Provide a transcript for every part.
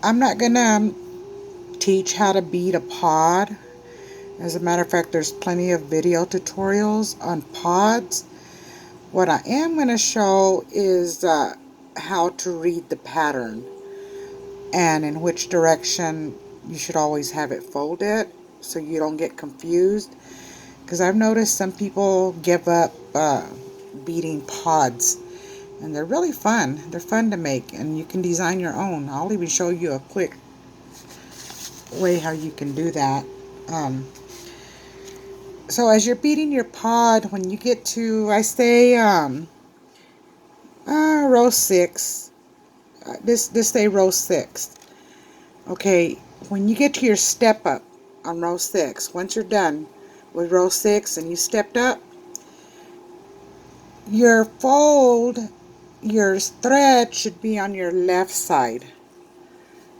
I'm not gonna teach how to bead a pod. As a matter of fact, there's plenty of video tutorials on pods. What I am going to show is how to read the pattern and in which direction you should always have it folded so you don't get confused. Because I've noticed some people give up beading pods, and they're really fun. They're fun to make, and you can design your own. I'll even show you a quick way how you can do that. So as you're beading your pod, when you get to, I say, row 6, this say row 6. Okay, when you get to your step up on row 6, once you're done with row 6 and you stepped up, your fold, your thread should be on your left side.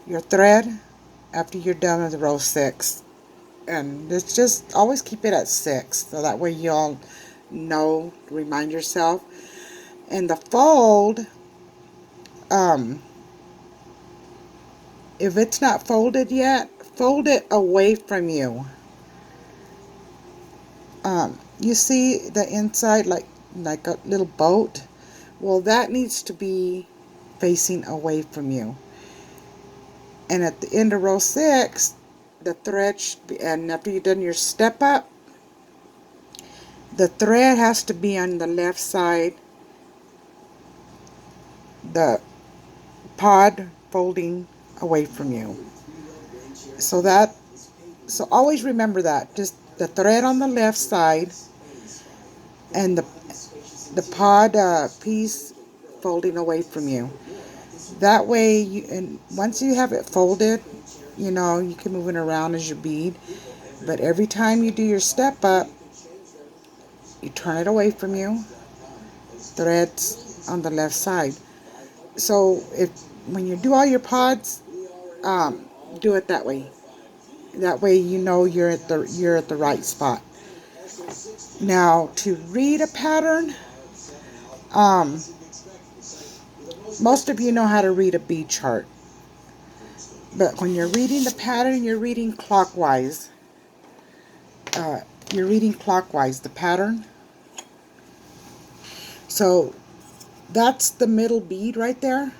Your thread after you're done with row 6. And it's just always keep it at 6 so that way you'll know, remind yourself. And the fold, if it's not folded yet, fold it away from you. You see the inside like a little boat? Well, that needs to be facing away from you. And at the end of row 6, the thread should be, and after you've done your step up, the thread has to be on the left side, the pod folding away from you. So always remember that. Just the thread on the left side and the pod piece folding away from you. That way, and once you have it folded, you know, you can move it around as you bead. But every time you do your step up, you turn it away from you. Threads on the left side. So when you do all your pods, do it that way. That way you know you're at the right spot. Now to read a pattern, most of you know how to read a bead chart. But when you're reading the pattern, you're reading clockwise. You're reading clockwise the pattern. So that's the middle bead right there.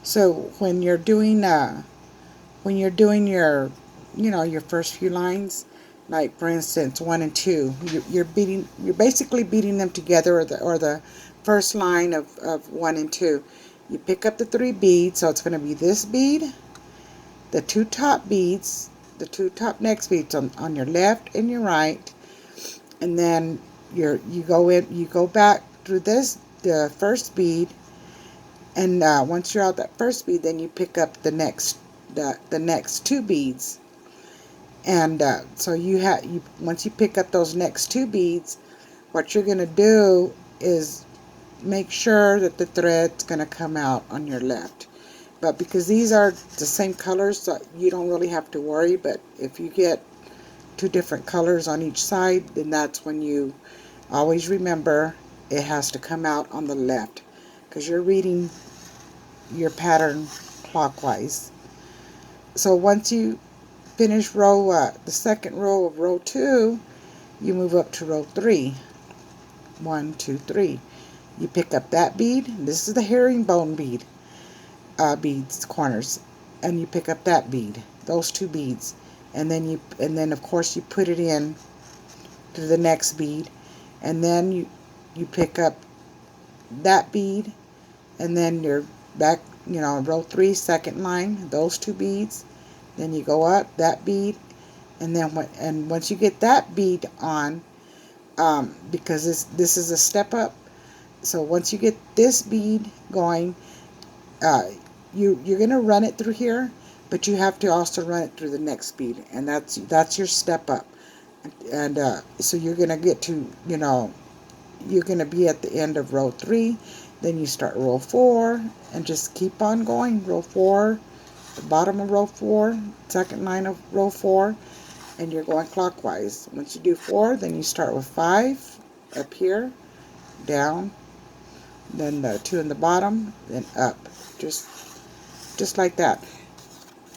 So when you're doing your, you know, your first few lines, like for instance 1 and 2, you're basically beating them together, or the first line of 1 and 2. You pick up the 3 beads, so it's going to be this bead, the 2 top beads, the 2 top next beads on your left and your right, and then you go back through the first bead, and once you're out that first bead, then you pick up the next 2 beads. And so once you pick up those next 2 beads, what you're going to do is make sure that the thread's going to come out on your left. But because these are the same colors, so you don't really have to worry. But if you get 2 different colors on each side, then that's when you always remember it has to come out on the left, because you're reading your pattern clockwise. So once you finish the second row of row 2, you move up to row 3. 1, 2, 3. You pick up that bead. This is the herringbone bead, beads corners, and you pick up that bead, those 2 beads, and then of course you put it in to the next bead, and then you pick up that bead, and then you're back, you know, row 3, second line, those 2 beads. Then you go up that bead, and then once you get that bead on, because this is a step up, so once you get this bead going, you're gonna run it through here, but you have to also run it through the next bead, and that's your step up, and so you're gonna get to, you know, you're gonna be at the end of row 3, then you start row 4, and just keep on going. Row 4, the bottom of row 4, second line of row 4, and you're going clockwise. Once you do 4, then you start with 5 up here, down, then the 2 in the bottom, then up. Just just like that.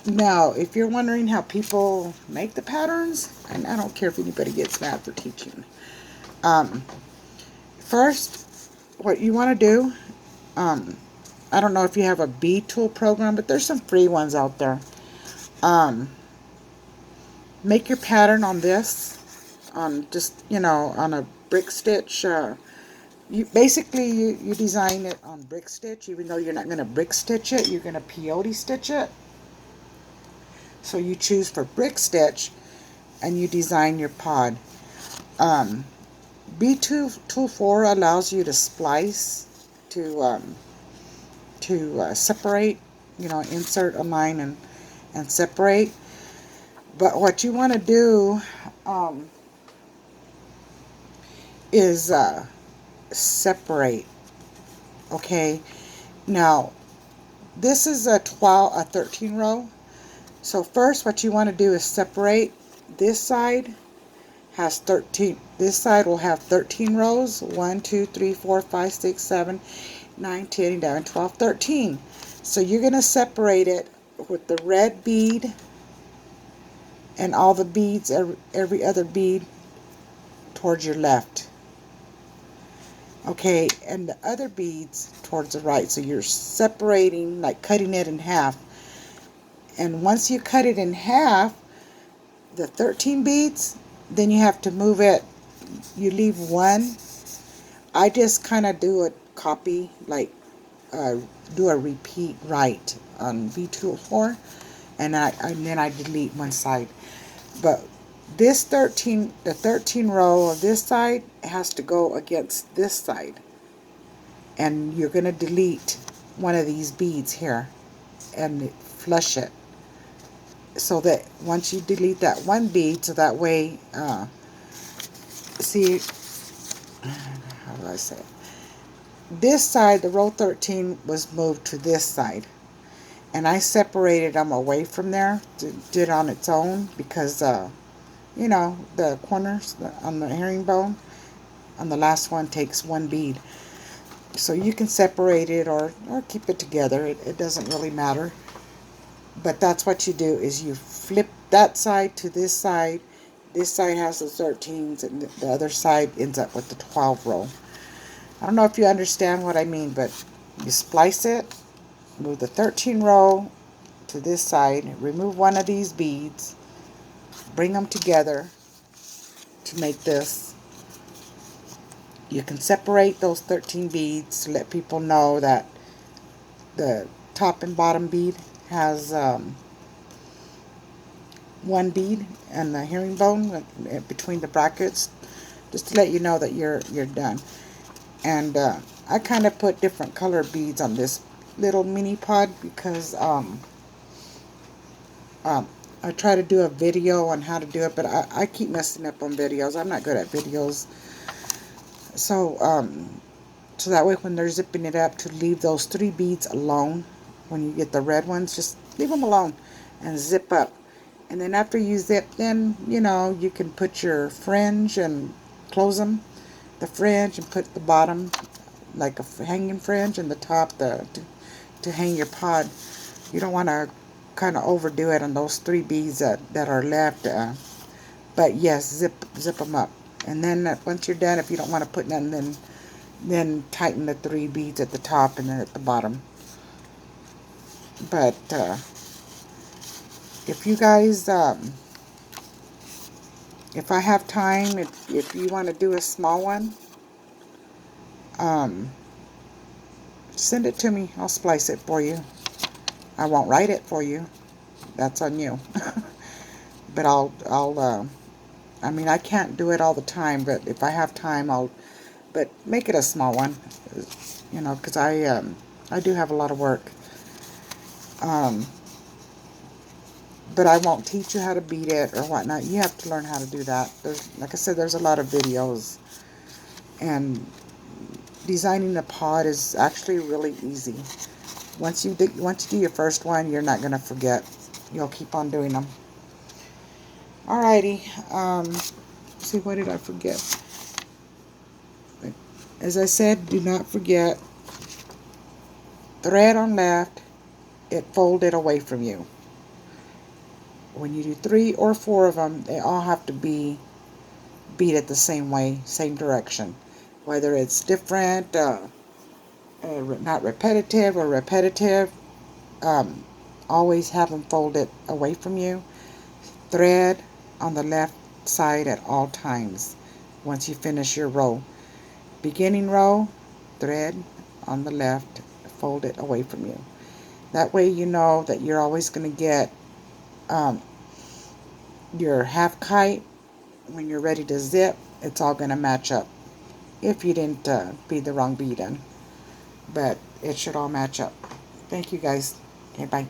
Now, if you're wondering how people make the patterns, and I don't care if anybody gets mad for teaching. First, what you want to do, I don't know if you have a bead tool program, but there's some free ones out there. Make your pattern on this, on just, on a brick stitch. You design it on brick stitch, even though you're not going to brick stitch it, you're going to peyote stitch it. So you choose for brick stitch, and you design your pod. Tool 4 allows you to splice, to separate, insert a line and separate. But what you want to do is separate. Okay, now this is a 13 row. So first, what you want to do is separate. This side has 13. This side will have 13 rows. 1, 2, 3, 4, 5, 6, 7, 9, 10, 11, 12, 13. So you're going to separate it with the red bead and all the beads, every other bead towards your left. Okay, and the other beads towards the right. So you're separating, like cutting it in half. And once you cut it in half, the 13 beads, then you have to move it. You leave one. I just kind of do a copy, like do a repeat right on V2 4, and then I delete one side. But the 13 row of this side has to go against this side, and you're going to delete one of these beads here and flush it, so that once you delete that one bead, so that way, see, how do I say it? This side, the row 13, was moved to this side, and I separated them away from there, did on its own, because the corners on the herringbone on the last one takes one bead. So you can separate it or keep it together. It doesn't really matter. But that's what you do, is you flip that side to this side. This side has the 13s, and the other side ends up with the 12 row. I don't know if you understand what I mean, but you splice it, move the 13 row to this side, remove one of these beads, bring them together to make this. You can separate those 13 beads to let people know that the top and bottom bead has one bead and the herringbone between the brackets, just to let you know that you're done. And I kind of put different color beads on this little mini pod because I try to do a video on how to do it, but I keep messing up on videos. I'm not good at videos. So so that way when they're zipping it up, to leave those 3 beads alone. When you get the red ones, just leave them alone and zip up. And then after you zip, then you can put your fringe and close them, the fringe, and put the bottom like a hanging fringe, and the top to hang your pod. You don't want to kind of overdo it on those 3 beads that are left. But yes, zip them up. And then once you're done, if you don't want to put none, then tighten the 3 beads at the top and then at the bottom. But if you guys, if I have time, if you want to do a small one, send it to me. I'll splice it for you. I won't write it for you. That's on you. But I mean, I can't do it all the time, but if I have time, but make it a small one, because I do have a lot of work. But I won't teach you how to beat it or whatnot. You have to learn how to do that. Like I said, there's a lot of videos, and designing a pod is actually really easy. Once you do your first one, you're not going to forget. You'll keep on doing them. Alrighty. See, what did I forget? As I said, do not forget thread on left, it folded away from you. When you do 3 or 4 of them, they all have to be beaded the same way, same direction. Whether it's different, not repetitive or repetitive, um, always have them folded away from you. Thread on the left side at all times once you finish your row. Beginning row, thread on the left, fold it away from you. That way you know that you're always going to get your half kite. When you're ready to zip, it's all going to match up. If you didn't bead the wrong bead in. But it should all match up. Thank you guys. Okay, bye.